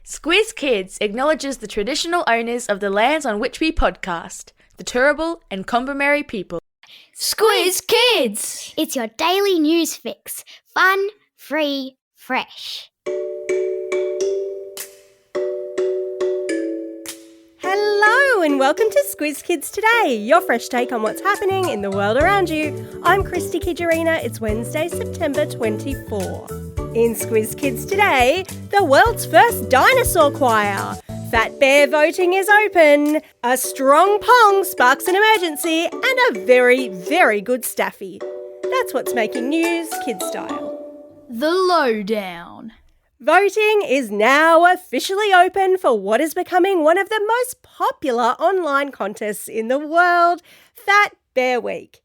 Squiz Kids acknowledges the traditional owners of the lands on which we podcast, the Turrbal and Kombumerri people. Squiz Kids! It's your daily news fix. Fun, free, fresh. Hello and welcome to Squiz Kids Today, your fresh take on what's happening in the world around you. I'm Christy Kijarina. It's Wednesday, September 24. In Squiz Kids Today, the world's first dinosaur choir. Fat Bear voting is open. A strong pong sparks an emergency and a very, very good staffy. That's what's making news, kid style. The Lowdown. Voting is now officially open for what is becoming one of the most popular online contests in the world, Fat Bear Week.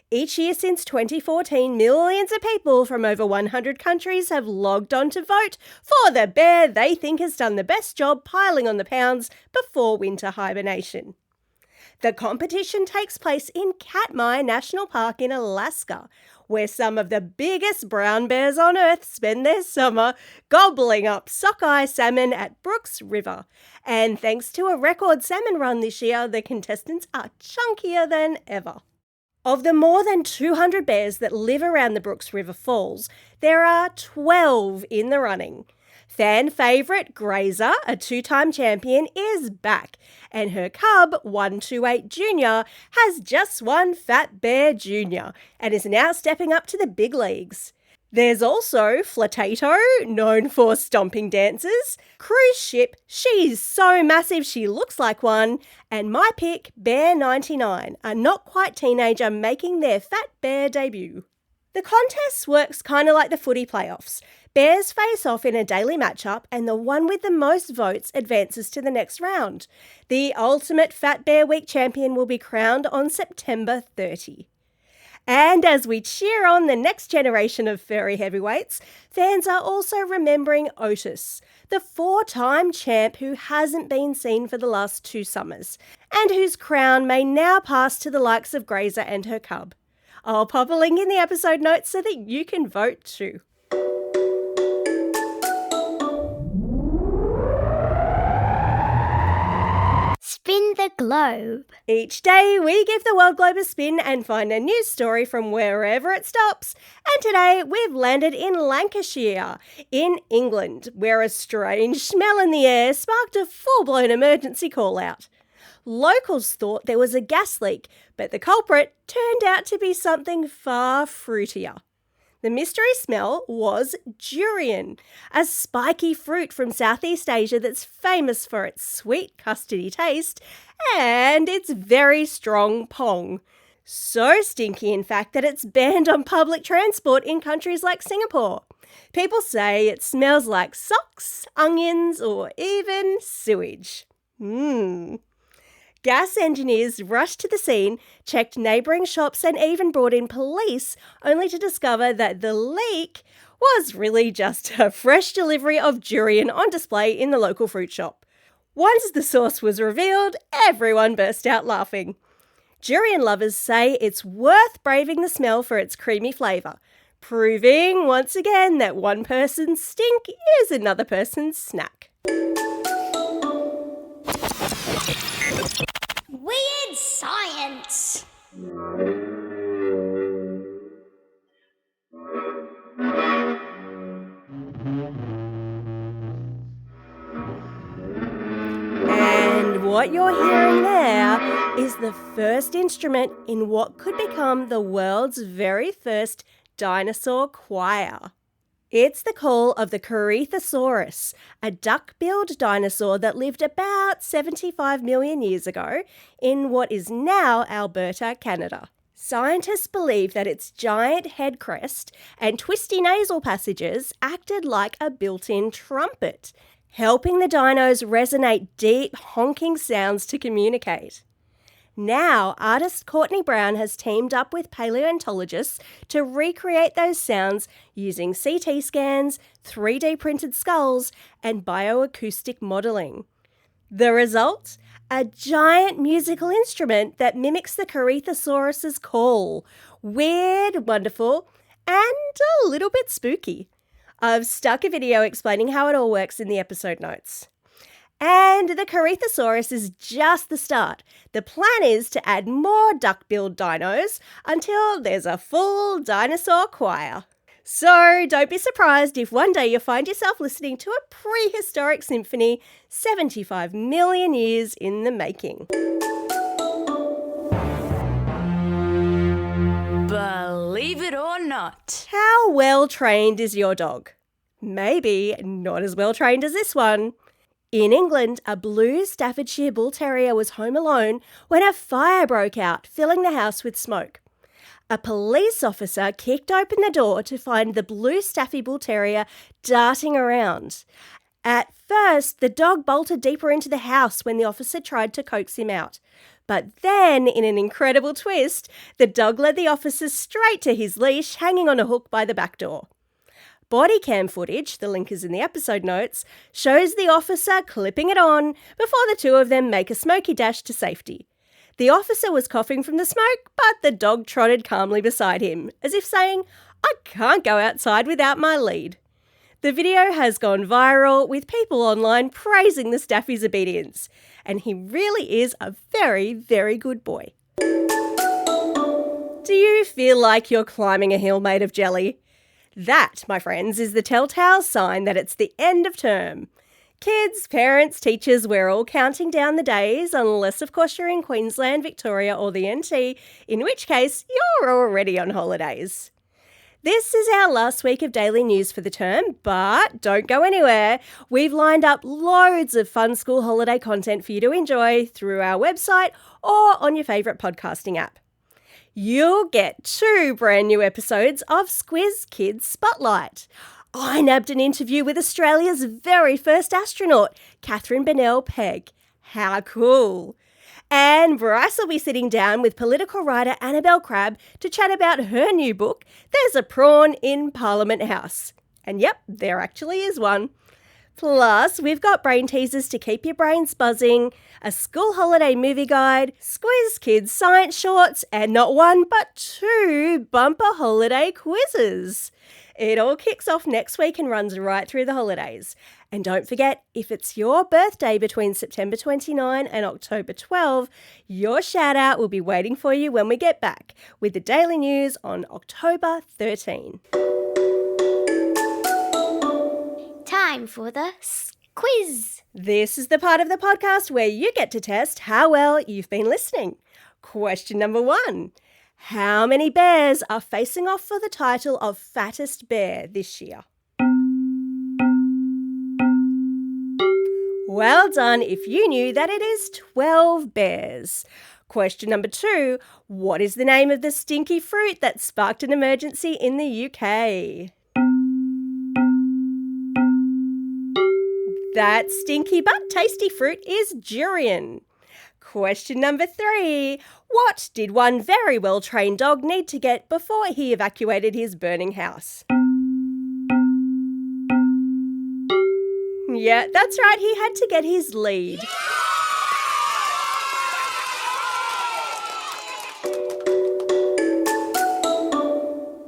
Each year since 2014, millions of people from over 100 countries have logged on to vote for the bear they think has done the best job piling on the pounds before winter hibernation. The competition takes place in Katmai National Park in Alaska, where some of the biggest brown bears on earth spend their summer gobbling up sockeye salmon at Brooks River. And thanks to a record salmon run this year, the contestants are chunkier than ever. Of the more than 200 bears that live around the Brooks River Falls, there are 12 in the running. Fan favourite Grazer, a two-time champion, is back, and her cub, 128 Junior, has just won Fat Bear Junior and is now stepping up to the big leagues. There's also Flatato, known for stomping dances, Cruise Ship, she's so massive she looks like one, and my pick, Bear 99, a not-quite teenager making their Fat Bear debut. The contest works kind of like the footy playoffs. Bears face off in a daily matchup and the one with the most votes advances to the next round. The ultimate Fat Bear Week champion will be crowned on September 30. And as we cheer on the next generation of furry heavyweights, fans are also remembering Otis, the four-time champ who hasn't been seen for the last 2 summers, and whose crown may now pass to the likes of Grazer and her cub. I'll pop a link in the episode notes so that you can vote too. Spin the globe. Each day we give the world globe a spin and find a news story from wherever it stops. And today we've landed in Lancashire, in England, where a strange smell in the air sparked a full-blown emergency call-out. Locals thought there was a gas leak, but the culprit turned out to be something far fruitier. The mystery smell was durian, a spiky fruit from Southeast Asia that's famous for its sweet custardy taste and its very strong pong. So stinky, in fact, that it's banned on public transport in countries like Singapore. People say it smells like socks, onions, or even sewage. Gas engineers rushed to the scene, checked neighbouring shops and even brought in police, only to discover that the leak was really just a fresh delivery of durian on display in the local fruit shop. Once the source was revealed, everyone burst out laughing. Durian lovers say it's worth braving the smell for its creamy flavour, proving once again that one person's stink is another person's snack. Weird science. And what you're hearing there is the first instrument in what could become the world's very first dinosaur choir. It's the call of the Corythosaurus, a duck-billed dinosaur that lived about 75 million years ago in what is now Alberta, Canada. Scientists believe that its giant head crest and twisty nasal passages acted like a built-in trumpet, helping the dinos resonate deep, honking sounds to communicate. Now, artist Courtney Brown has teamed up with paleontologists to recreate those sounds using CT scans, 3D printed skulls, and bioacoustic modelling. The result? A giant musical instrument that mimics the Corythosaurus's call. Weird, wonderful, and a little bit spooky. I've stuck a video explaining how it all works in the episode notes. And the Corythosaurus is just the start. The plan is to add more duck-billed dinos until there's a full dinosaur choir. So don't be surprised if one day you find yourself listening to a prehistoric symphony 75 million years in the making. Believe it or not. How well trained is your dog? Maybe not as well trained as this one. In England, a blue Staffordshire Bull Terrier was home alone when a fire broke out, filling the house with smoke. A police officer kicked open the door to find the blue Staffy Bull Terrier darting around. At first, the dog bolted deeper into the house when the officer tried to coax him out. But then, in an incredible twist, the dog led the officer straight to his leash, hanging on a hook by the back door. Body cam footage, the link is in the episode notes, shows the officer clipping it on before the two of them make a smoky dash to safety. The officer was coughing from the smoke, but the dog trotted calmly beside him, as if saying, "I can't go outside without my lead." The video has gone viral, with people online praising the Staffy's obedience, and he really is a very, very good boy. Do you feel like you're climbing a hill made of jelly? That, my friends, is the telltale sign that it's the end of term. Kids, parents, teachers, we're all counting down the days, unless of course you're in Queensland, Victoria or the NT, in which case you're already on holidays. This is our last week of daily news for the term, but don't go anywhere. We've lined up loads of fun school holiday content for you to enjoy through our website or on your favourite podcasting app. You'll get 2 brand new episodes of Squiz Kids Spotlight. I nabbed an interview with Australia's very first astronaut, Catherine Bennell-Pegg. How cool! And Bryce will be sitting down with political writer Annabelle Crabb to chat about her new book, There's a Prawn in Parliament House. And yep, there actually is one. Plus, we've got brain teasers to keep your brains buzzing, a school holiday movie guide, Squiz Kids science shorts, and not 1 but 2 bumper holiday quizzes. It all kicks off next week and runs right through the holidays. And don't forget, if it's your birthday between September 29 and October 12, your shout out will be waiting for you when we get back with the daily news on October 13. Time for the quiz. This is the part of the podcast where you get to test how well you've been listening. Question number 1. How many bears are facing off for the title of fattest bear this year? Well done if you knew that it is 12 bears. Question number 2. What is the name of the stinky fruit that sparked an emergency in the UK? That stinky but tasty fruit is durian. Question number 3. What did one very well-trained dog need to get before he evacuated his burning house? Yeah, that's right, he had to get his lead.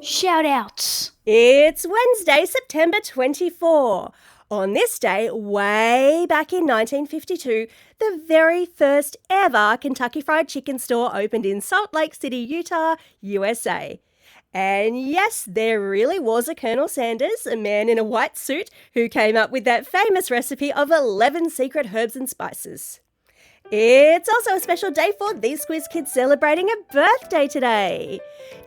Shout outs. It's Wednesday, September 24. On this day, way back in 1952, the very first ever Kentucky Fried Chicken store opened in Salt Lake City, Utah, USA. And yes, there really was a Colonel Sanders, a man in a white suit, who came up with that famous recipe of 11 secret herbs and spices. It's also a special day for these Squiz Kids celebrating a birthday today.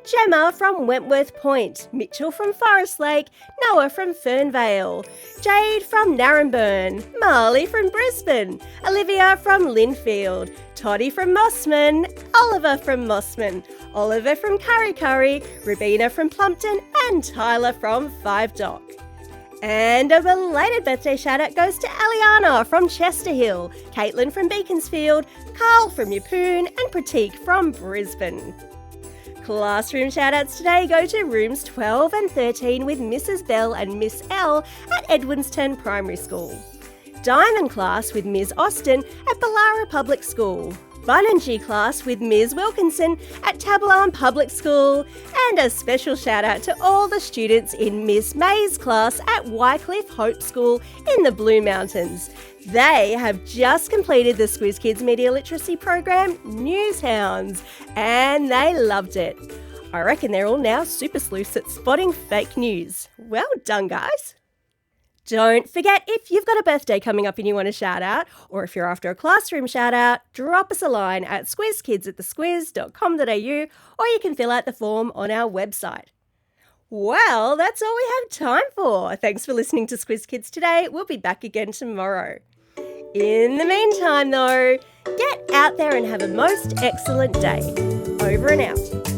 Gemma from Wentworth Point, Mitchell from Forest Lake, Noah from Fernvale, Jade from Narromburn, Marley from Brisbane, Olivia from Linfield, Toddy from Mossman, Oliver from Mossman, Oliver from Curry Curry, Rabina from Plumpton, and Tyler from Five Dock. And a belated birthday shout-out goes to Aliana from Chester Hill, Caitlin from Beaconsfield, Carl from Yeppoon, and Pratik from Brisbane. Classroom shout-outs today go to rooms 12 and 13 with Mrs. Bell and Miss L at Edwinstown Primary School. Diamond class with Ms. Austin at Ballara Public School. Fun and G class with Ms. Wilkinson at Tabalam Public School, and a special shout out to all the students in Miss May's class at Wycliffe Hope School in the Blue Mountains. They have just completed the Squiz Kids Media Literacy program, Newshounds, and they loved it. I reckon they're all now super sleuths at spotting fake news. Well done, guys. Don't forget, if you've got a birthday coming up and you want to shout out, or if you're after a classroom shout out, drop us a line at squizkids@thesquiz.com.au, or you can fill out the form on our website. Well, that's all we have time for. Thanks for listening to Squiz Kids today. We'll be back again tomorrow. In the meantime, though, get out there and have a most excellent day. Over and out.